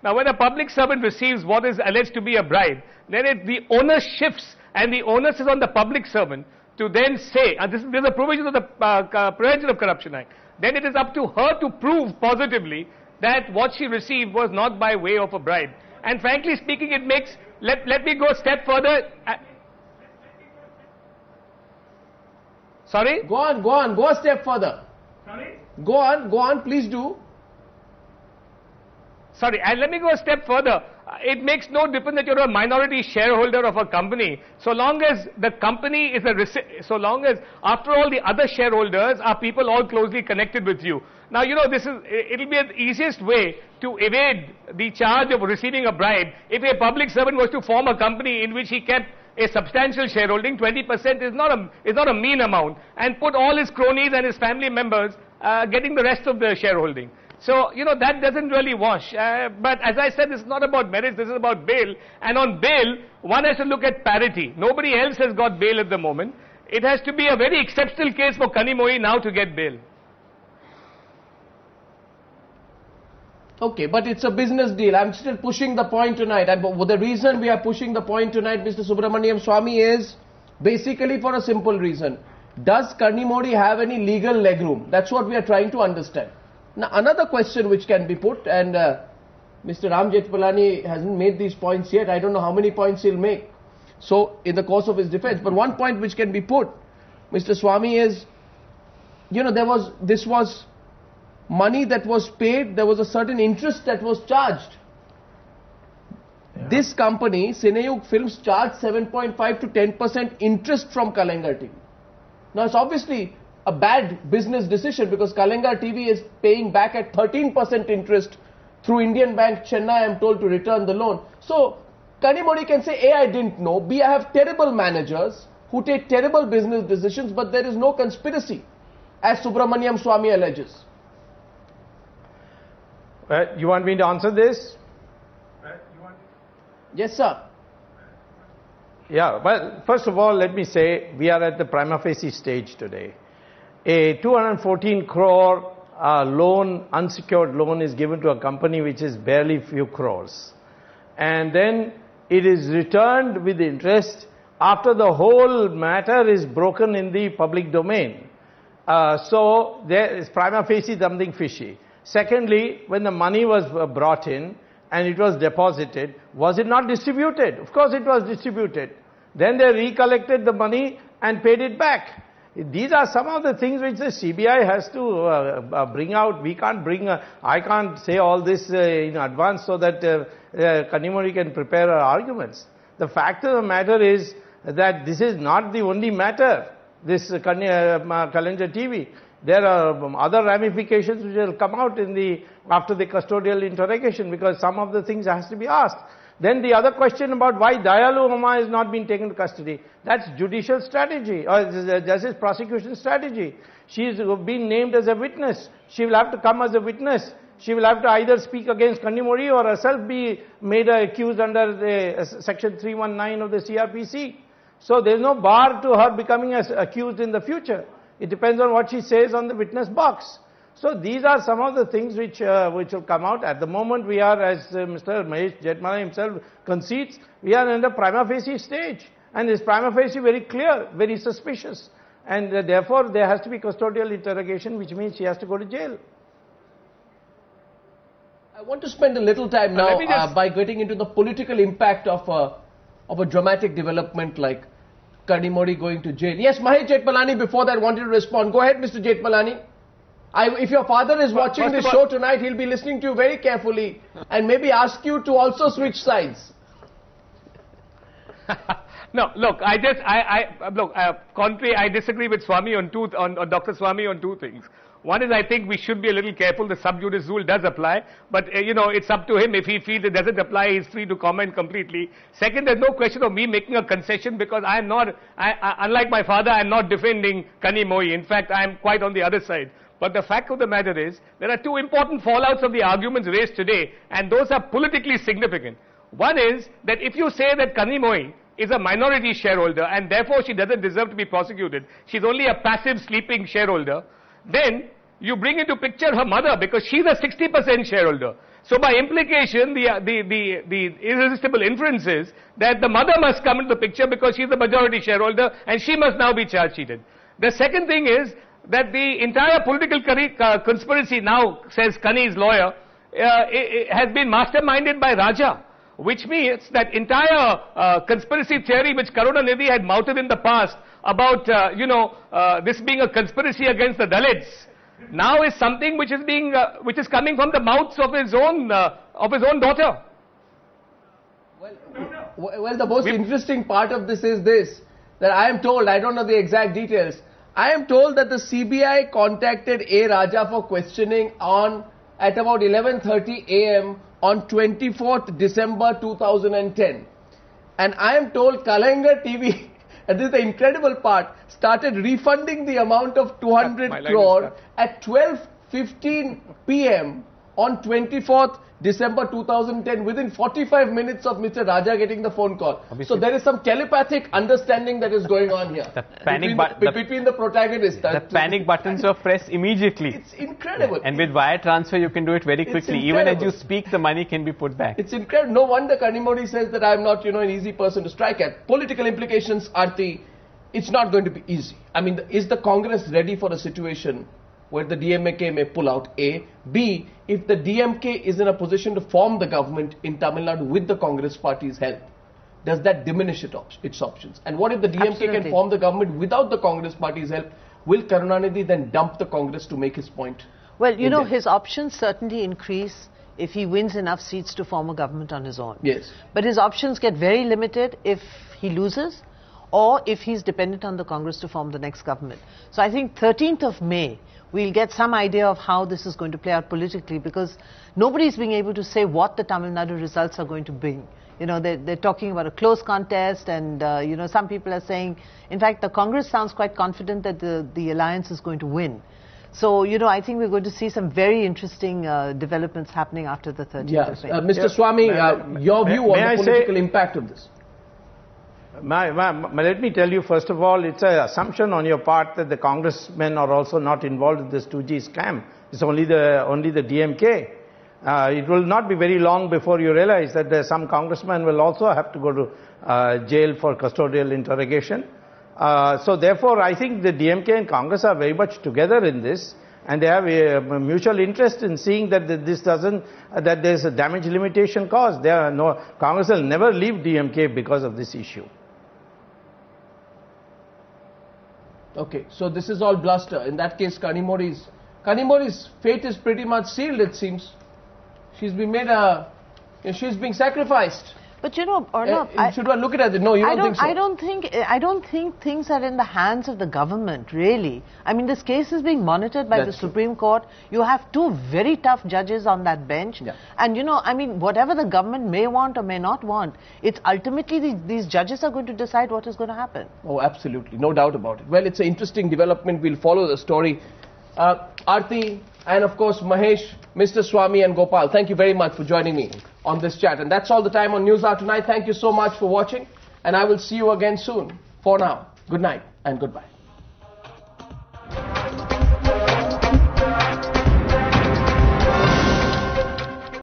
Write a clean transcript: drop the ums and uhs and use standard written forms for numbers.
Now, when a public servant receives what is alleged to be a bribe, then the onus shifts, and the onus is on the public servant to then say, and this is a provision of the Prevention of Corruption Act, then it is up to her to prove positively that what she received was not by way of a bribe. And frankly speaking, it makes, let me go a step further. Sorry? Go a step further. Sorry? Go on, please do. Sorry, and let me go a step further. It makes no difference that you're a minority shareholder of a company, so long as the company is so long as, after all, the other shareholders are people all closely connected with you. Now, you know, it'll be the easiest way to evade the charge of receiving a bribe. If a public servant was to form a company in which he kept a substantial shareholding, 20% is not a mean amount, and put all his cronies and his family members getting the rest of the shareholding. So, you know, that doesn't really wash. But as I said, this is not about merits, this is about bail. And on bail, one has to look at parity. Nobody else has got bail at the moment. It has to be a very exceptional case for Kanimozhi now to get bail. Okay, but it's a business deal. I'm still pushing the point tonight. And the reason we are pushing the point tonight, Mr. Subramanian Swamy, is basically for a simple reason. Does Kanimozhi have any legal legroom? That's what we are trying to understand. Now, another question which can be put, and Mr. Ram Jethmalani hasn't made these points yet. I don't know how many points he'll make. So, in the course of his defense. But one point which can be put, Mr. Swamy, is, you know, this was money that was paid, there was a certain interest that was charged. Yeah. This company, Cineyug Films, charged 7.5 to 10% interest from Kalenga TV. Now, it's obviously a bad business decision because Kalenga TV is paying back at 13% interest through Indian Bank Chennai, I'm told, to return the loan. So, Kanimozhi can say, A, I didn't know, B, I have terrible managers who take terrible business decisions, but there is no conspiracy, as Subramanian Swamy alleges. You want me to answer this? Yes, sir. Yeah, well, first of all, let me say, we are at the prima facie stage today. A 214 crore loan, unsecured loan, is given to a company which is barely few crores. And then it is returned with interest after the whole matter is broken in the public domain. So there is prima facie something fishy. Secondly, when the money was brought in and it was deposited, was it not distributed? Of course it was distributed. Then they recollected the money and paid it back. These are some of the things which the CBI has to bring out. We can't I can't say all this in advance so that Kanimozhi can prepare our arguments. The fact of the matter is that this is not the only matter, this Kalenga TV. There are other ramifications which will come out after the custodial interrogation, because some of the things has to be asked. Then the other question about why Dayalu Amma has not been taken to custody, that's judicial strategy, or justice prosecution strategy. She is being named as a witness. She will have to come as a witness. She will have to either speak against Kanimozhi or herself be made accused under the section 319 of the CRPC. So there is no bar to her becoming accused in the future. It depends on what she says on the witness box. So these are some of the things which will come out. At the moment we are, as Mr. Mahesh Jethmalani himself concedes, we are in the prima facie stage. And this prima facie very clear, very suspicious. And therefore there has to be custodial interrogation, which means she has to go to jail. I want to spend a little time now by getting into the political impact of a dramatic development like Kanimozhi going to jail. Yes, Mahesh Jethmalani before that wanted to respond. Go ahead, Mr. Jethmalani. If your father is watching this show tonight, he'll be listening to you very carefully and maybe ask you to also switch sides. No, look, I disagree with Swamy on Dr. Swamy on two things. One is, I think we should be a little careful. The sub judice rule does apply, but you know, it's up to him. If he feels it doesn't apply, he's free to comment completely. Second, there's no question of me making a concession, because I'm not, unlike my father, I'm not defending Kanimozhi. In fact, I'm quite on the other side. But the fact of the matter is, there are two important fallouts of the arguments raised today, and those are politically significant. One is that if you say that Kanimozhi is a minority shareholder and therefore she doesn't deserve to be prosecuted, she's only a passive sleeping shareholder, then you bring into picture her mother, because she's a 60% shareholder. So by implication, the irresistible inference is that the mother must come into the picture because she's the majority shareholder and she must now be charge sheeted. The second thing is that the entire political conspiracy now, says Kani's lawyer, has been masterminded by Raja, which means that entire conspiracy theory which Karunanidhi had mouted in the past about, this being a conspiracy against the Dalits, now is something which is coming from the mouths of his own daughter. Well, the most interesting part of this is this, that I am told, I don't know the exact details, I am told that the CBI contacted A. Raja for questioning at about 11:30 a.m. on 24th December 2010. And I am told Kalangar TV, and this is the incredible part, started refunding the amount of 200 crore at 12:15 p.m. on 24th December 2010, within 45 minutes of Mr. Raja getting the phone call. Obviously. So there is some telepathic understanding that is going on here. The panic between the protagonists. The panic buttons were pressed immediately. It's incredible. And with wire transfer, you can do it very quickly. Even as you speak, the money can be put back. It's incredible. No wonder Kanimozhi says that I'm not, an easy person to strike at. Political implications, Aarti, it's not going to be easy. I mean, is the Congress ready for a situation where the DMK may pull out? A. B. If the DMK is in a position to form the government in Tamil Nadu with the Congress party's help, does that diminish its options? And what if the DMK can form the government without the Congress party's help? Will Karunanidhi then dump the Congress to make his point? Well, his options certainly increase if he wins enough seats to form a government on his own. Yes. But his options get very limited if he loses or if he's dependent on the Congress to form the next government. So I think 13th of May, we'll get some idea of how this is going to play out politically, because nobody's being able to say what the Tamil Nadu results are going to bring. They're talking about a close contest, and, some people are saying, in fact, the Congress sounds quite confident that the alliance is going to win. So, I think we're going to see some very interesting developments happening after the 13th of May. Mr. Swamy, your view on the political impact of this? Let me tell you, first of all, it's an assumption on your part that the congressmen are also not involved in this 2G scam. It's only the DMK. It will not be very long before you realize that some congressmen will also have to go to jail for custodial interrogation. So therefore, I think the DMK and Congress are very much together in this, and they have a mutual interest in seeing that that there's a damage limitation caused. Congress will never leave DMK because of this issue. Okay, so this is all bluster. In that case, Kanimozhi's fate is pretty much sealed, it seems. She's been she's being sacrificed. But Arnab, should one look at it? No, you don't think so? I don't think things are in the hands of the government, really. I mean, this case is being monitored by the Supreme Court. You have two very tough judges on that bench. Yeah. And, whatever the government may want or may not want, it's ultimately these judges are going to decide what is going to happen. Oh, absolutely. No doubt about it. Well, it's an interesting development. We'll follow the story. Aarti and, of course, Mahesh, Mr. Swamy and Gopal, thank you very much for joining me on this chat. And that's all the time on News Hour tonight. Thank you so much for watching, and I will see you again soon. For now, good night and goodbye.